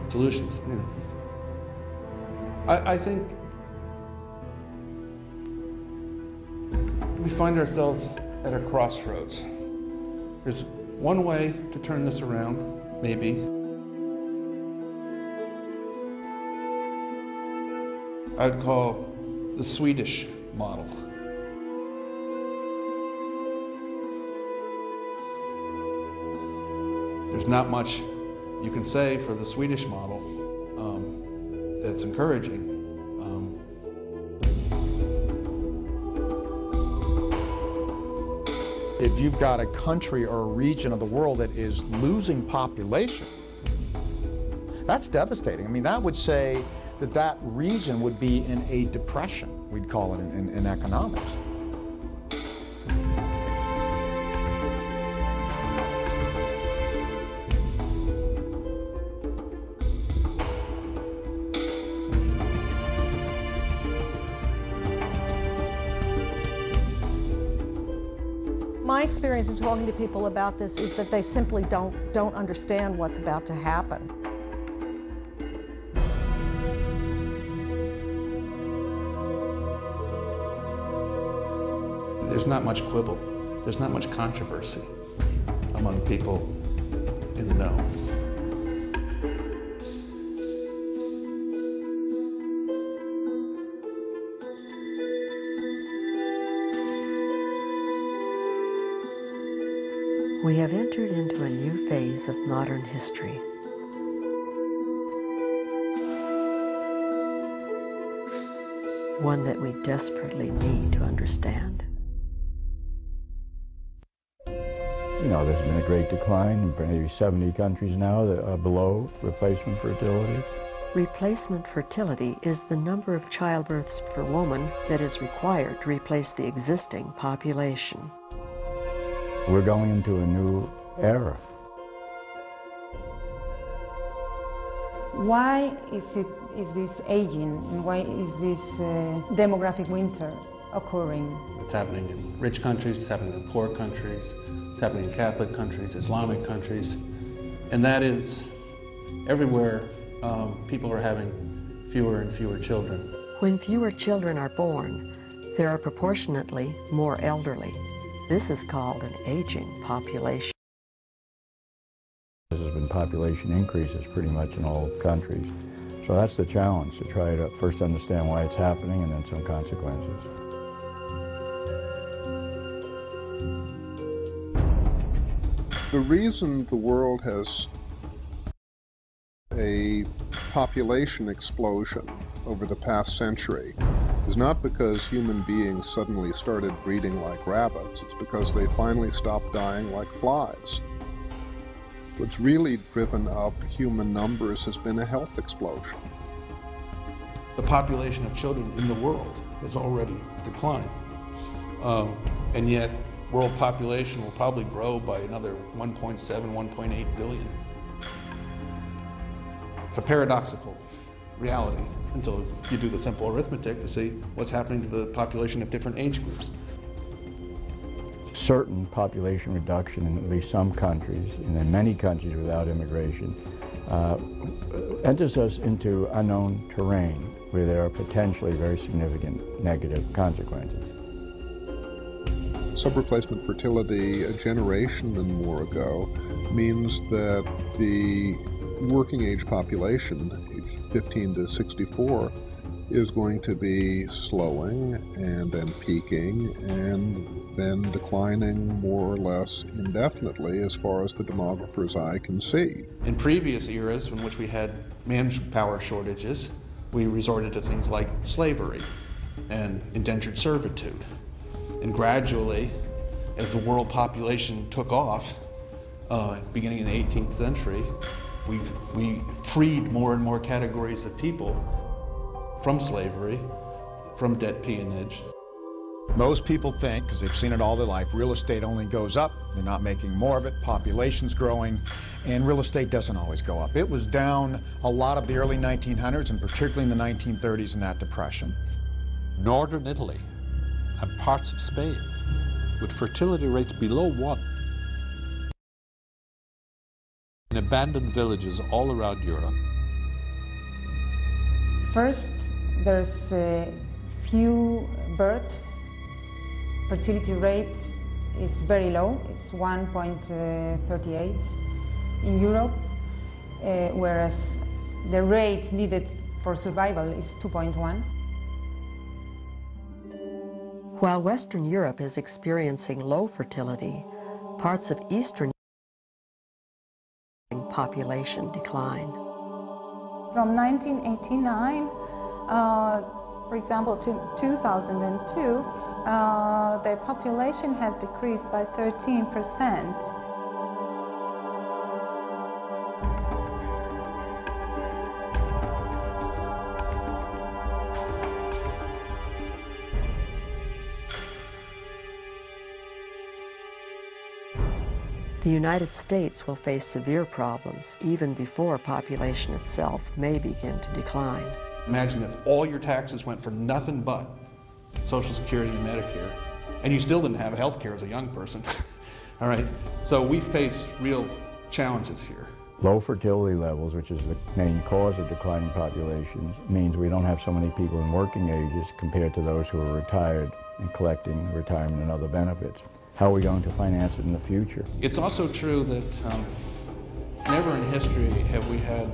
Delusions. Yeah. I think we find ourselves at a crossroads. There's one way to turn this around, maybe. I'd call the Swedish model. There's not much you can say for the Swedish model that's encouraging. If you've got a country or a region of the world that is losing population, that's devastating. I mean, that would say that that region would be in a depression, we'd call it in economics. My experience in talking to people about this is that they simply don't understand what's about to happen. There's not much quibble. There's not much controversy among people in the know. We have entered into a new phase of modern history. One that we desperately need to understand. You know, there's been a great decline in maybe 70 countries now that are below replacement fertility. Replacement fertility is the number of childbirths per woman that is required to replace the existing population. We're going into a new era. Why is this aging, and why is this demographic winter occurring? It's happening in rich countries, it's happening in poor countries, it's happening in Catholic countries, Islamic countries, and that is everywhere people are having fewer and fewer children. When fewer children are born, there are proportionately more elderly. This is called an aging population. There has been population increases pretty much in all countries. So that's the challenge, to try to first understand why it's happening and then some consequences. The reason the world has a population explosion over the past century is not because human beings suddenly started breeding like rabbits. It's because they finally stopped dying like flies. What's really driven up human numbers has been a health explosion. The population of children in the world has already declined. And yet, world population will probably grow by another 1.7, 1.8 billion. It's a paradoxical reality until you do the simple arithmetic to see what's happening to the population of different age groups. Certain population reduction in at least some countries, and in many countries without immigration, enters us into unknown terrain where there are potentially very significant negative consequences. Subreplacement fertility a generation and more ago means that the working age population, age 15 to 64, is going to be slowing and then peaking and then declining more or less indefinitely as far as the demographer's eye can see. In previous eras in which we had manpower shortages, we resorted to things like slavery and indentured servitude. And gradually, as the world population took off, beginning in the 18th century, we freed more and more categories of people from slavery, from debt peonage. Most people think, because they've seen it all their life, real estate only goes up. They're not making more of it. Population's growing, and real estate doesn't always go up. It was down a lot of the early 1900s, and particularly in the 1930s in that depression. Northern Italy and parts of Spain, with fertility rates below 1. in abandoned villages all around Europe. First, there's few births. Fertility rate is very low. It's 1.38 in Europe, whereas the rate needed for survival is 2.1. While Western Europe is experiencing low fertility, parts of Eastern population decline. From 1989, for example, to 2002, the population has decreased by 13%. The United States will face severe problems even before population itself may begin to decline. Imagine if all your taxes went for nothing but Social Security and Medicare, and you still didn't have health care as a young person. All right, so we face real challenges here. Low fertility levels, which is the main cause of declining populations, means we don't have so many people in working ages compared to those who are retired and collecting retirement and other benefits. How are we going to finance it in the future? It's also true that never in history have we had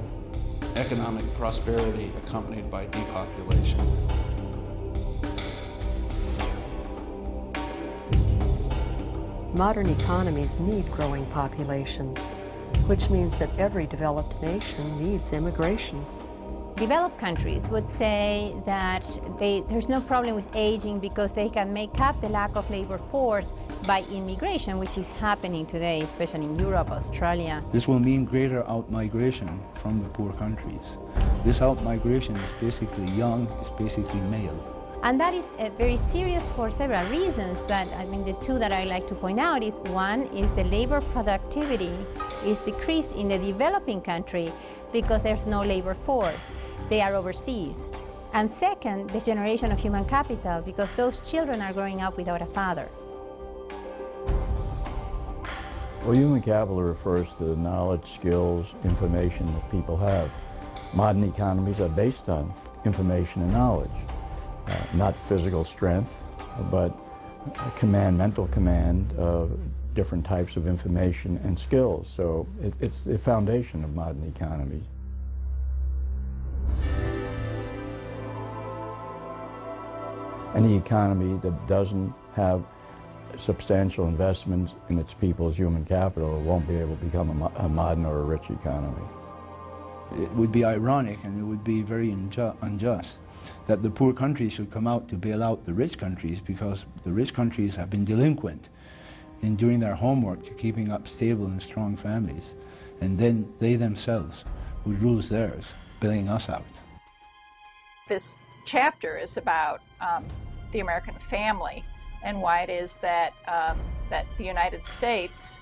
economic prosperity accompanied by depopulation. Modern economies need growing populations, which means that every developed nation needs immigration. Developed countries would say that there's no problem with aging because they can make up the lack of labor force by immigration, which is happening today, especially in Europe, Australia. This will mean greater out-migration from the poor countries. This out-migration is basically young, it's basically male. And that is very serious for several reasons, but I mean the two that I like to point out is one is the labor productivity is decreased in the developing country because there's no labor force. They are overseas. And second, the generation of human capital, because those children are growing up without a father. Well, human capital refers to the knowledge, skills, information that people have. Modern economies are based on information and knowledge. Not physical strength, but mental command of different types of information and skills. So it's the foundation of modern economies. Any economy that doesn't have substantial investments in its people's human capital won't be able to become a modern or a rich economy. It would be ironic and it would be very unjust that the poor countries should come out to bail out the rich countries because the rich countries have been delinquent in doing their homework to keeping up stable and strong families, and then they themselves would lose theirs, bailing us out. This chapter is about the American family and why it is that, that the United States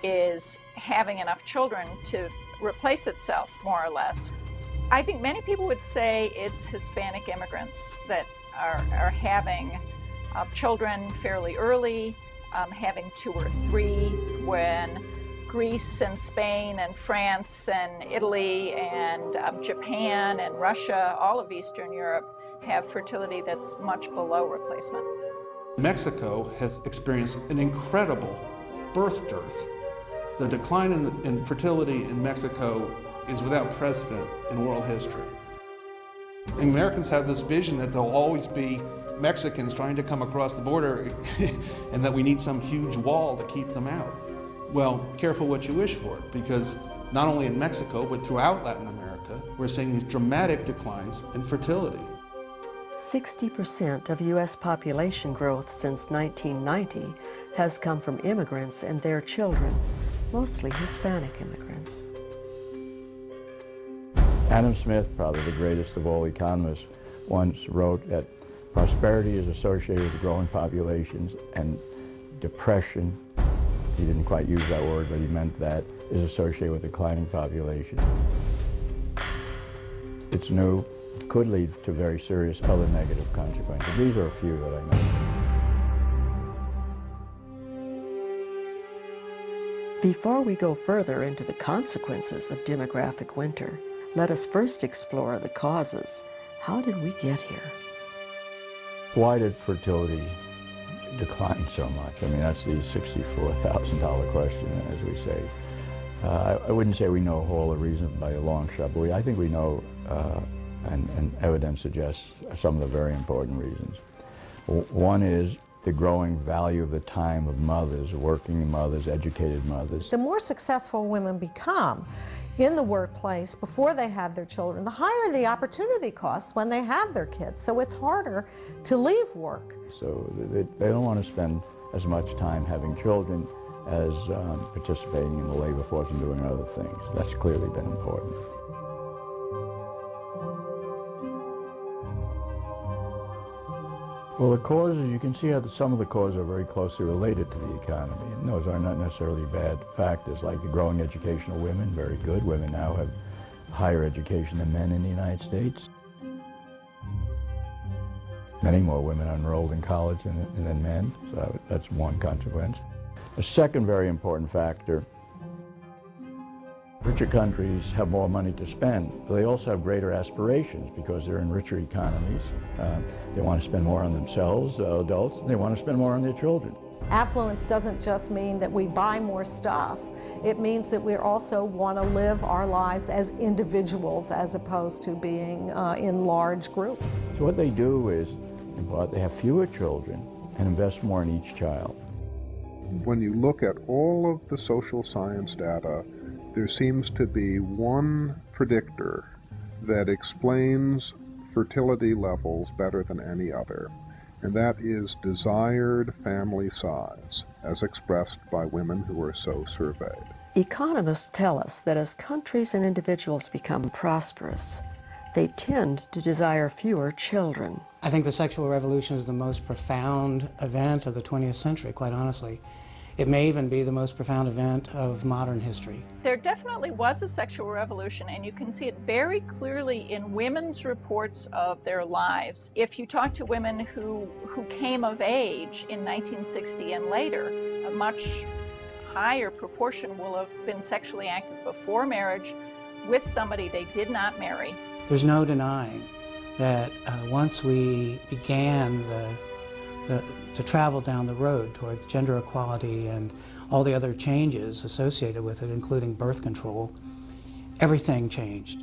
is having enough children to replace itself, more or less. I think many people would say it's Hispanic immigrants that are having children fairly early, having 2 or 3, when Greece and Spain and France and Italy and Japan and Russia, all of Eastern Europe, have fertility that's much below replacement. Mexico has experienced an incredible birth dearth. The decline in fertility in Mexico is without precedent in world history. Americans have this vision that there'll always be Mexicans trying to come across the border and that we need some huge wall to keep them out. Well, careful what you wish for, because not only in Mexico, but throughout Latin America, we're seeing these dramatic declines in fertility. 60% of U.S. population growth since 1990 has come from immigrants and their children, mostly Hispanic immigrants. Adam Smith, probably the greatest of all economists, once wrote that prosperity is associated with growing populations and depression, he didn't quite use that word, but he meant that, is associated with declining population. It's new, it could lead to very serious other negative consequences. These are a few that I mentioned. Before we go further into the consequences of demographic winter, let us first explore the causes. How did we get here? Why did fertility decline so much? I mean, that's the $64,000 question, as we say. I wouldn't say we know all the reasons by a long shot, but I think we know, and evidence suggests some of the very important reasons. One is the growing value of the time of mothers, working mothers, educated mothers. The more successful women become in the workplace before they have their children, the higher the opportunity costs when they have their kids. So it's harder to leave work. So they don't want to spend as much time having children as participating in the labor force and doing other things. That's clearly been important. Well, the causes, you can see how some of the causes are very closely related to the economy, and those are not necessarily bad factors, like the growing education of women, very good. Women now have higher education than men in the United States. Many more women are enrolled in college than men, so that's one consequence. A second very important factor, richer countries have more money to spend, but they also have greater aspirations because they're in richer economies. They want to spend more on themselves, adults, and they want to spend more on their children. Affluence doesn't just mean that we buy more stuff. It means that we also want to live our lives as individuals as opposed to being in large groups. So what they do is, in part, they have fewer children and invest more in each child. When you look at all of the social science data, there seems to be one predictor that explains fertility levels better than any other, and that is desired family size, as expressed by women who are so surveyed. Economists tell us that as countries and individuals become prosperous, they tend to desire fewer children. I think the sexual revolution is the most profound event of the 20th century, quite honestly. It may even be the most profound event of modern history. There definitely was a sexual revolution, and you can see it very clearly in women's reports of their lives. If you talk to women who came of age in 1960 and later, a much higher proportion will have been sexually active before marriage with somebody they did not marry. There's no denying that once we began to travel down the road toward gender equality and all the other changes associated with it, including birth control, everything changed.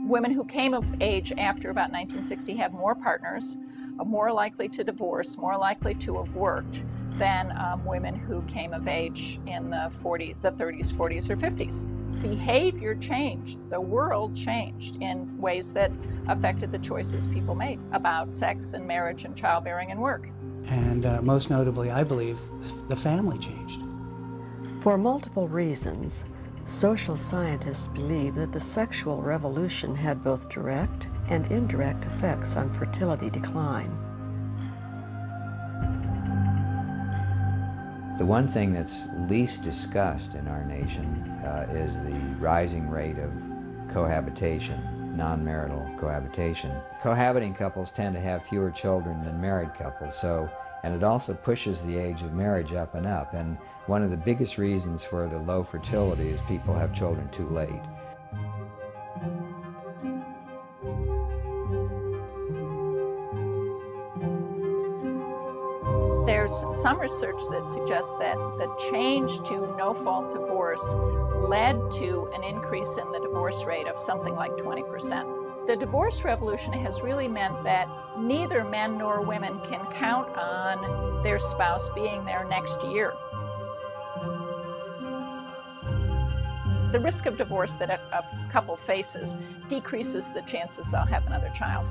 Women who came of age after about 1960 have more partners, are more likely to divorce, more likely to have worked than women who came of age in the 40s, the 30s, 40s, or 50s. Behavior changed. The world changed in ways that affected the choices people made about sex and marriage and childbearing and work. And most notably, I believe, the family changed. For multiple reasons, social scientists believe that the sexual revolution had both direct and indirect effects on fertility decline. The one thing that's least discussed in our nation is the rising rate of cohabitation, non-marital cohabitation. Cohabiting couples tend to have fewer children than married couples, and it also pushes the age of marriage up and up. And one of the biggest reasons for the low fertility is people have children too late. There's some research that suggests that the change to no-fault divorce led to an increase in the divorce rate of something like 20%. The divorce revolution has really meant that neither men nor women can count on their spouse being there next year. The risk of divorce that a couple faces decreases the chances they'll have another child.